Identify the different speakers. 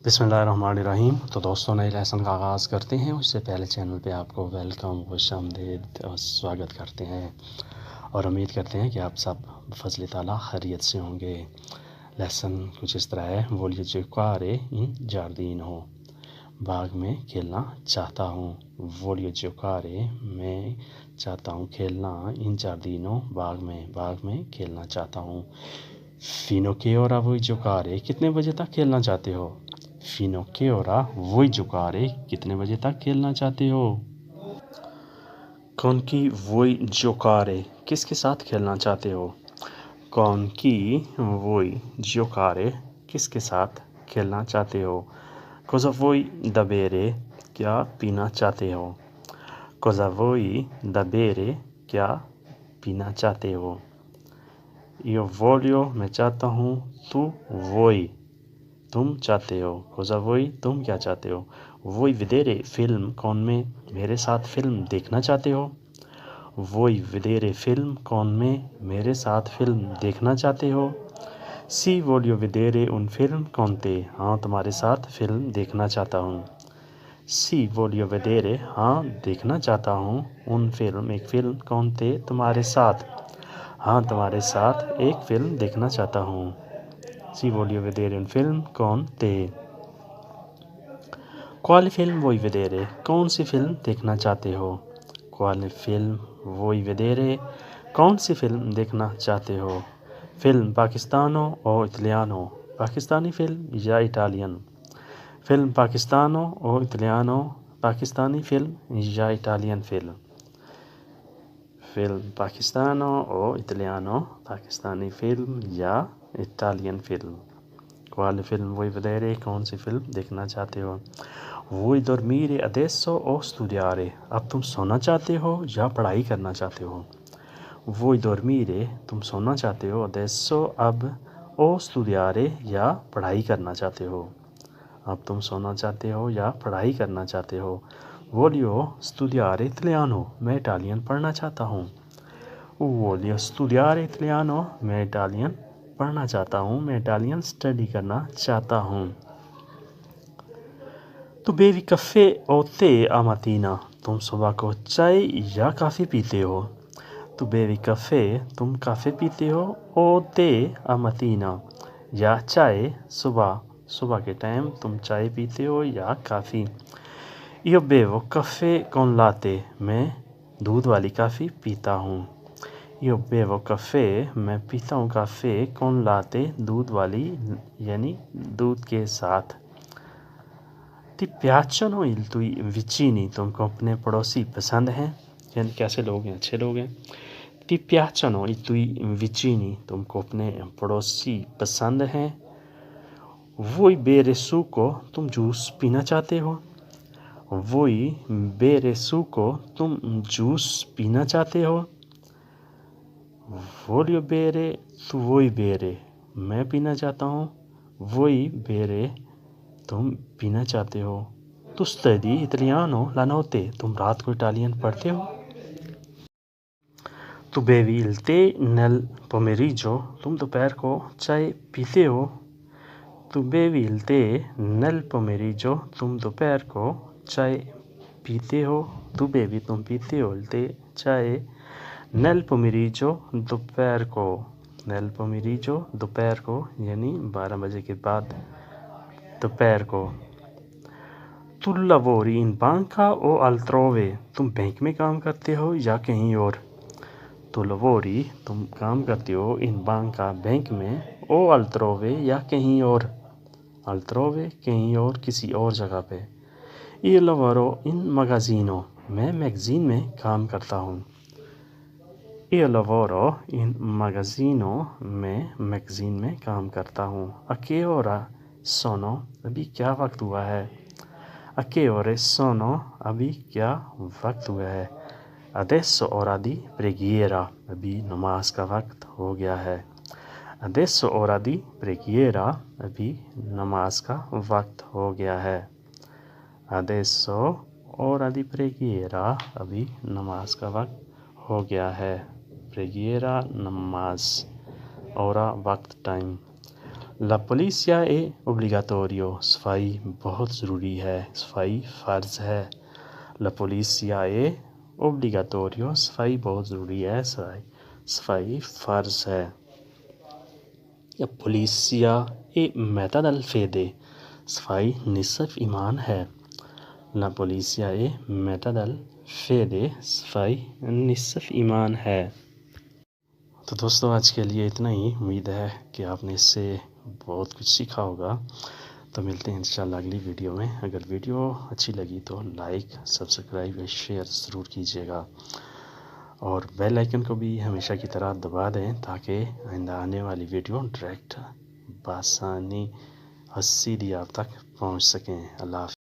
Speaker 1: बिस्मिल्लाहिर्रहमानिर्रहीम। तो दोस्तों, नए लेसन का आगाज़ करते हैं। उससे पहले चैनल पे आपको वेलकम, खुशामदीद और स्वागत करते हैं और उम्मीद करते हैं कि आप सब फजल ताला खैरियत से होंगे। लेसन कुछ इस तरह है। वोलियो जिक्वारे इन जार्दीनो, बाग में खेलना चाहता हूँ। वोलियो जिक्वारे, मैं चाहता हूँ खेलना। इन जार्दीनो, बाग में खेलना चाहता हूँ। फिनो के ओरा वोई जुकारे, कितने बजे तक खेलना चाहते हो? फिनो के ओरा वोई जुकारे, कितने बजे तक खेलना चाहते हो? कौन की वोई जुकारे, किसके साथ खेलना चाहते हो? कौन की वोई जुकारे, किसके साथ खेलना चाहते हो? कोजा वोई दबेरे, क्या पीना चाहते हो? कोजा वोई दबेरे, क्या पीना चाहते हो? यो वोलियो, मैं चाहता हूँ। तू वोई, तुम चाहते हो। कोजा वोई, तुम क्या चाहते हो? वोई विदेरे फिल्म, कौन में मेरे साथ फिल्म देखना चाहते हो? वोई विदेरे फिल्म, कौन में मेरे साथ फिल्म देखना चाहते हो? सी वोलियो विदेरे उन फिल्म कौन ते, हाँ तुम्हारे साथ फिल्म देखना चाहता हूँ। सी वोलियो विदेरे, हाँ देखना चाहता हूँ। उन फिल्म, एक फिल्म कौन ते, तुम्हारे साथ, हाँ तुम्हारे साथ एक फिल्म देखना चाहता हूँ। सी वोलियो विदेरे उन फिल्म कौन ते। क्वाली फिल्म वोई विदेरे, कौन सी फिल्म देखना चाहते हो? क्वाली फिल्म वोई विदेरे, कौन सी फिल्म देखना चाहते हो? फिल्म पाकिस्तानो और इतालियानो, पाकिस्तानी फिल्म या इटालियन? फिल्म पाकिस्तानो और इतालियानो, पाकिस्तानी फिल्म या इटालियन फिल्म? फिल्म पाकिस्तानो और इतालियानो, पाकिस्तानी फिल्म या इटालियन फिल्म? क्वाली फिल्म वोई विदेरे, कौन सी फिल्म देखना चाहते हो? वोई dormire adesso o studiare, अब तुम सोना चाहते हो या पढ़ाई करना चाहते हो? वोई dormire, तुम सोना चाहते हो। adesso, अब। o studiare, या पढ़ाई करना चाहते हो। अब तुम सोना चाहते हो या पढ़ाई करना चाहते हो। voglio studiare italiano, मैं इटालियन पढ़ना चाहता हूँ। voglio studiare italiano, मैं इटालियन पढ़ना चाहता हूँ, मैं इटालियन स्टडी करना चाहता हूँ। तो बेवी कफ़े ओ ते आ mattina, तुम सुबह को चाय या काफ़ी पीते हो? तो बेवी कफ़े, तुम काफ़ी पीते हो। ओ ते आ mattina, या चाय सुबह के टाइम तुम चाय पीते हो या काफ़ी। io bevo caffè con latte, मैं दूध वाली काफ़ी पीता हूँ। io bevo caffè, मैं पीता हूँ काफ़े con latte, दूध वाली यानी दूध के साथ। ti piacciono i tuoi vicini, तुमको अपने पड़ोसी पसंद हैं, यानी कैसे लोग हैं, अच्छे लोग हैं। ti piacciono i tuoi vicini, तुमको अपने पड़ोसी पसंद हैं। vuoi bere succo, तुम जूस पीना चाहते हो? vuoi bere succo, तुम जूस पीना चाहते हो? voglio bere, tu vuoi bere, मैं पीना चाहता हूँ। vuoi bere, तुम पीना चाहते हो। tu studi italiano la notte, तुम रात को इटालियन पढ़ते हो। tu bevi il tè nel pomeriggio, तुम दोपहर को चाय पीते हो। tu bevi il tè nel pomeriggio, तुम दोपहर को चाय पीते हो। tu bevi, तुम पीते हो। il tè, चाय। nel pomeriggio, दोपहर को। nel pomeriggio, दोपहर को यानी 12 बजे के बाद दोपहर को। tu lavori in banca o altrove, तुम बैंक में काम करते हो या कहीं और? tu lavori, तुम काम करते हो। in banca, बैंक में। o altrove, या कहीं और। altrove, कहीं और, किसी और जगह पे। io lavoro in magazzino, मैं मैगज़ीन में काम करता हूँ। io lavoro in magazzino, मैं मैगज़ीन में काम करता हूँ। a che ora sono, अभी क्या वक्त हुआ है? a che ore sono, अभी क्या वक्त हुआ है? adesso ora di preghiera, अभी नमाज का वक्त हो गया है। adesso ora di preghiera, अभी नमाज का वक्त हो गया है। adesso ora di preghiera, अभी नमाज का वक्त हो गया है। preghiera نماز اورا وقت ٹائم La polizia è obbligatorio صفائی بہت ضروری ہے صفائی فرض ہے La polizia è obbligatorio صفائی بہت ضروری ہے صفائی فرض ہے La polizia è metà dal fede صفائی نصف ایمان ہے La polizia è metà dal fede صفائی نصف ایمان ہے تو دوستو آج کے لیے اتنا ہی امید ہے کہ آپ نے اس سے بہت کچھ سیکھا ہوگا تو ملتے ہیں انشاءاللہ اگلی ویڈیو میں اگر ویڈیو اچھی لگی تو لائک سبسکرائب اور شیئر ضرور کیجیے گا اور بیل آئیکن کو بھی ہمیشہ کی طرح دبا دیں تاکہ آئندہ آنے والی ویڈیو ڈائریکٹ بآسانی اور سیدھی آپ تک پہنچ سکیں اللہ حافظ